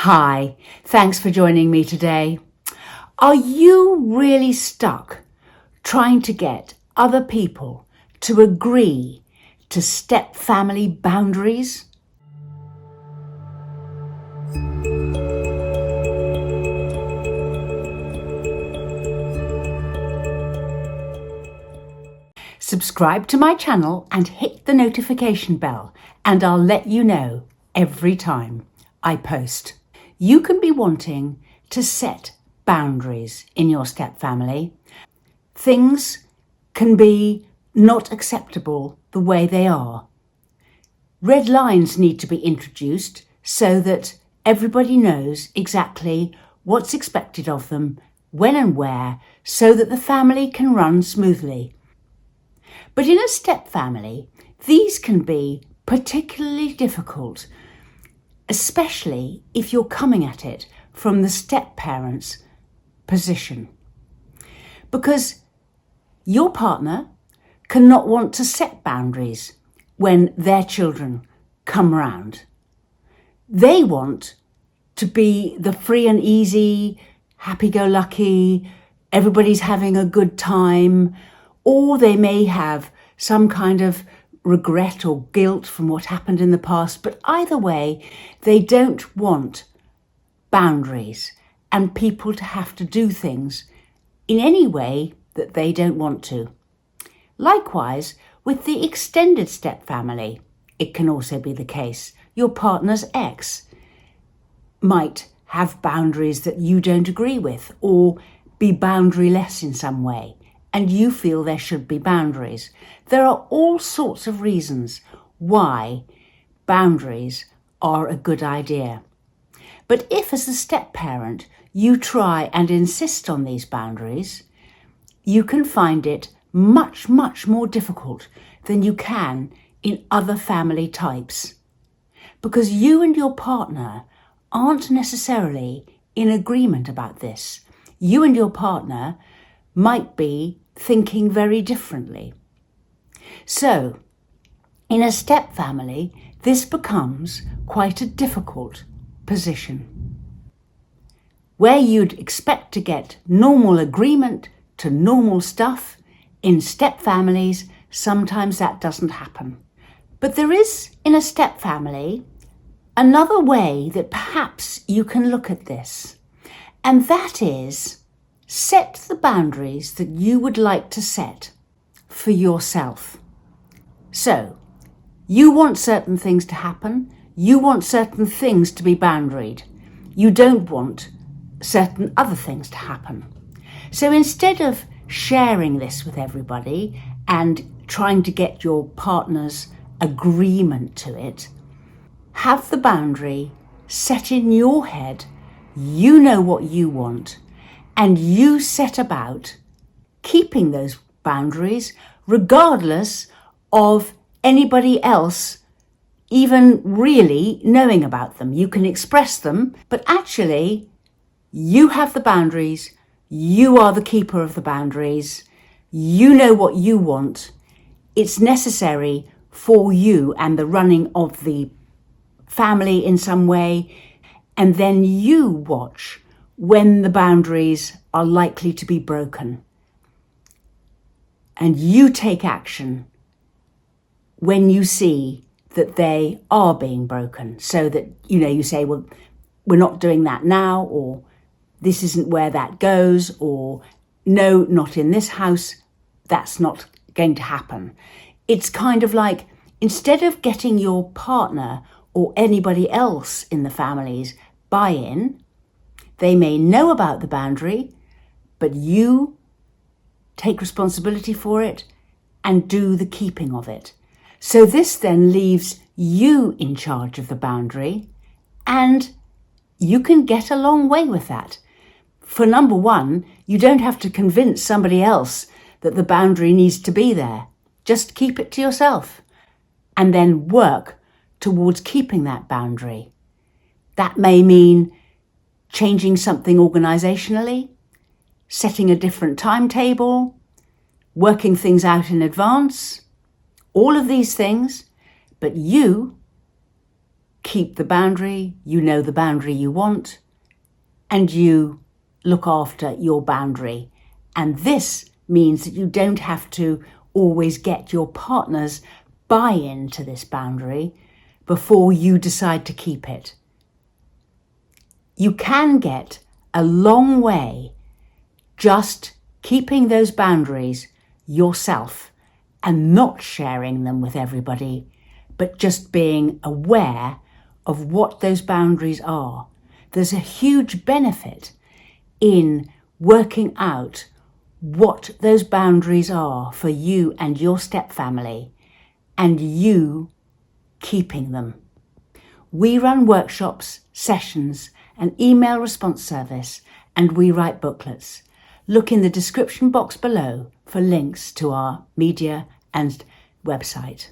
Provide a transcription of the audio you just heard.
Hi, thanks for joining me today. Are you really stuck trying to get other people to agree to step family boundaries? Subscribe to my channel and hit the notification bell, and I'll let you know every time I post. You can be wanting to set boundaries in your step family. Things can be not acceptable the way they are. Red lines need to be introduced so that everybody knows exactly what's expected of them, when and where, so that the family can run smoothly. But in a step family, these can be particularly difficult, especially if you're coming at it from the step parent's position. Because your partner cannot want to set boundaries when their children come round. They want to be the free and easy, happy-go-lucky, everybody's having a good time, or they may have some kind of regret or guilt from what happened in the past, but either way, they don't want boundaries and people to have to do things in any way that they don't want to. Likewise, with the extended step family, it can also be the case. Your partner's ex might have boundaries that you don't agree with, or be boundaryless in some way, and you feel there should be boundaries. There are all sorts of reasons why boundaries are a good idea. But if, as a step parent, you try and insist on these boundaries, you can find it much, much more difficult than you can in other family types. Because you and your partner aren't necessarily in agreement about this. You and your partner might be thinking very differently. So, in a step family, this becomes quite a difficult position. Where you'd expect to get normal agreement to normal stuff, in step families, sometimes that doesn't happen. But there is, in a step family, another way that perhaps you can look at this, and that is set the boundaries that you would like to set for yourself. So, you want certain things to happen, you want certain things to be boundaried, you don't want certain other things to happen. So instead of sharing this with everybody and trying to get your partner's agreement to it, have the boundary set in your head. You know what you want, and you set about keeping those boundaries regardless of anybody else even really knowing about them. You can express them, but actually you have the boundaries, you are the keeper of the boundaries, you know what you want. It's necessary for you and the running of the family in some way, and then you watch when the boundaries are likely to be broken. And you take action when you see that they are being broken, so that, you say, well, we're not doing that now, or this isn't where that goes, or no, not in this house, that's not going to happen. It's kind of like, instead of getting your partner or anybody else in the family's buy-in, they may know about the boundary, but you take responsibility for it and do the keeping of it. So this then leaves you in charge of the boundary, and you can get a long way with that. For number one, you don't have to convince somebody else that the boundary needs to be there. Just keep it to yourself and then work towards keeping that boundary. That may mean changing something organisationally, setting a different timetable, working things out in advance, all of these things, but you keep the boundary, you know the boundary you want, and you look after your boundary. And this means that you don't have to always get your partner's buy-in to this boundary before you decide to keep it. You can get a long way just keeping those boundaries yourself and not sharing them with everybody, but just being aware of what those boundaries are. There's a huge benefit in working out what those boundaries are for you and your step family, and you keeping them. We run workshops, sessions, an email response service, and we write booklets. Look in the description box below for links to our media and website.